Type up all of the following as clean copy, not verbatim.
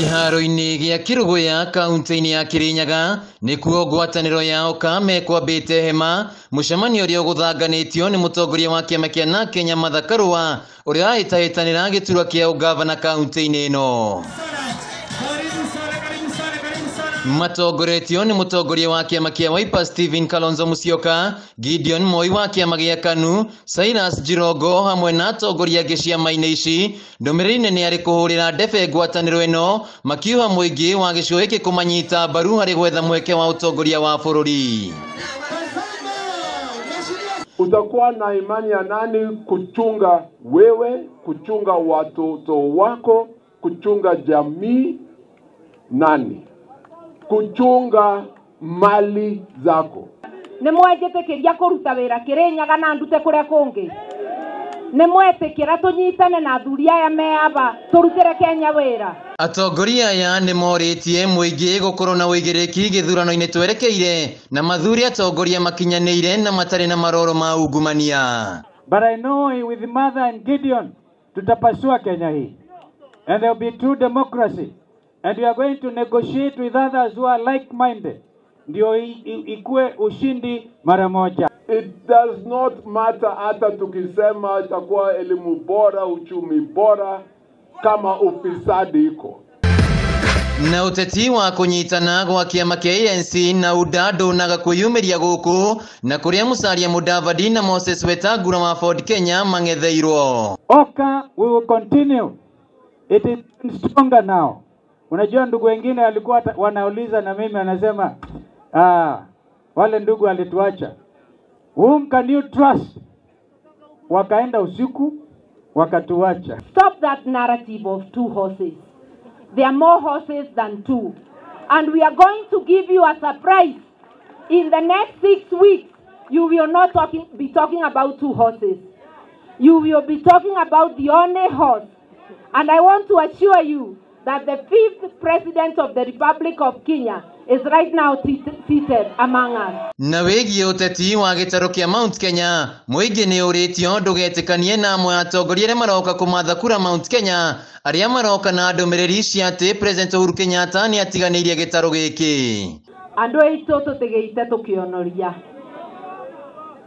Kiharo-ini gia Kiruguya kaunti-ini ya Kirinyaga nikuo ngwataniro yao Kameme kwambite hema mucemanio uria guthanganitio ni mutongoria wa kiama kia na Kenya Mathakarwa uria ahitahitanira giturwa kia ugavana kaunti-ini ino. Matongoretio ni mutongoria wa kiama kia Wiper Stephen Kalonzo Musyoka, Gideon Moi wa kiama gia KANU, Cyrus Jirongo hamwe na atongoria angĩ ciama-inĩ ici. Ndũmĩrĩri nene arĩ kũhũrĩra ndebe ngwatanĩro ĩno makiuga mũingĩ wa gĩcigo gĩkĩ kũmanyita mbaru harĩ gwetha mweke wa utongoria wa bũrũri. Utakuwa na imani ya nani kuchunga wewe, kuchunga watoto wako, kuchunga jamii nani? Kuchunga mali zako. Nimwetekeria kuruta wira Kirinyaga na ndute kuria kungi. Nimwetekera tunyitane na athuri aya me aba turutire Kenya wira. Atongoria aya nimoritie muingi gukorwo na uigiriki githurano-ini twerekeire na mathuri atongoria makinyanĩire na matarĩ na maroro ma ungumania. But I know with Mother and Gideon tutapasua Kenya hii. And there will be true democracy. And we are going to negotiate with others who are like-minded. Ndio ikue ushindi mara moja. It does not matter hata tukisema itakuwa elimu bora, uchumi bora, kama ufisadi iko. Na uteti wa kunyitana gwa kiama kia ANC na udado naga kuyumiria guku na kuria Musalia Mudavadi na Moses Wetangula wa Ford Kenya mangetheirwo. OKA we will continue. It is stronger now. Unajua ndugu wengine walikuwa wanauliza na mimi anasema wale ndugu walituacha. Whom can you trust? Wakaenda usiku wakatuacha. Stop that narrative of two horses. There are more horses than two. And we are going to give you a surprise. In the next 6 weeks, you will not be talking about two horses. You will be talking about the only horse. And I want to assure you that the 5th president of the Republic of Kenya is right now seated among us. Na wegi uteti wa gitaro kia Mount Kenya, muingi ni uritio ndugetikanie na amwe atongoria aria maroka kumatha kura Mount Kenya, aria maroka na ndumiriri cia ati President Uhuru Kenyatta ni atiganirie gitaro giki. Andu aitu tutigeite tukionoria.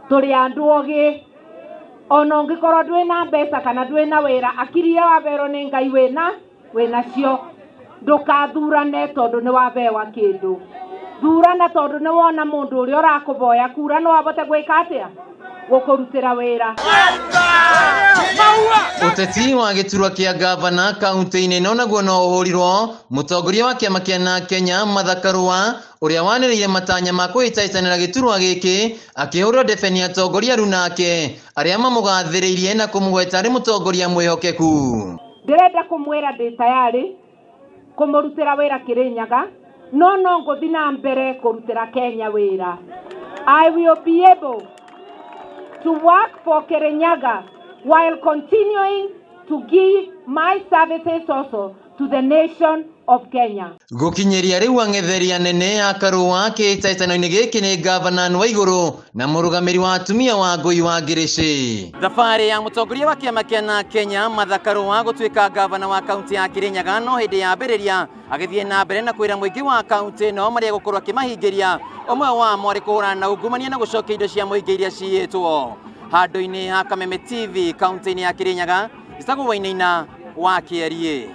Turi andu ogi ona ungikorwo ndwina mbeca kana ndwina wira akiri ya wabero ni Ngai winacio ndukathurane tondu ni wabewa kindu. Thurana tondu ni wona mundu uria urakuboya kura no abote gwika atia gukurutira wira. Uteti wa giturwa kia gavana kaunti-ini ino naguo no uhurirwo mutongoria wa kiama kia na Kenya Mathakarwa uria waniriire matanya ma kwihitahitana giturwa giki akihurwo ndebeni atongoria runake aria mamugathiriirie na kumugweta ari mutongoria mwihokeku. Ndirenda kumwira ndi tayari kumurutira wira Kirinyaga no nguthi na mbere kurutira Kenya wira. I will be able to work for Kirinyaga while continuing to give my services also to the nation of Kenya. Gukinyeria riu angetheria nene akarua kihitahitano-ini giki ni gavana wa iguru na murugamiri wa atumia wa ngui wa ngirici. Thabari ya mutongoria wa kiama kia na Kenya Mathakarwa gutuika gavana wa kaunti ya Kirinyaga no hindi ya mbiriria agithie na mbere na kwira muingi wa kaunti no maria gukorwo akimahingiria omwe wa mwari kuhurana na ungumania na gucokia indo cia muingi iria ciitwo. Handu-ini ha Kameme TV kaunti-ini ya Kirinyaga Isagu Wainaina wa Kiarie.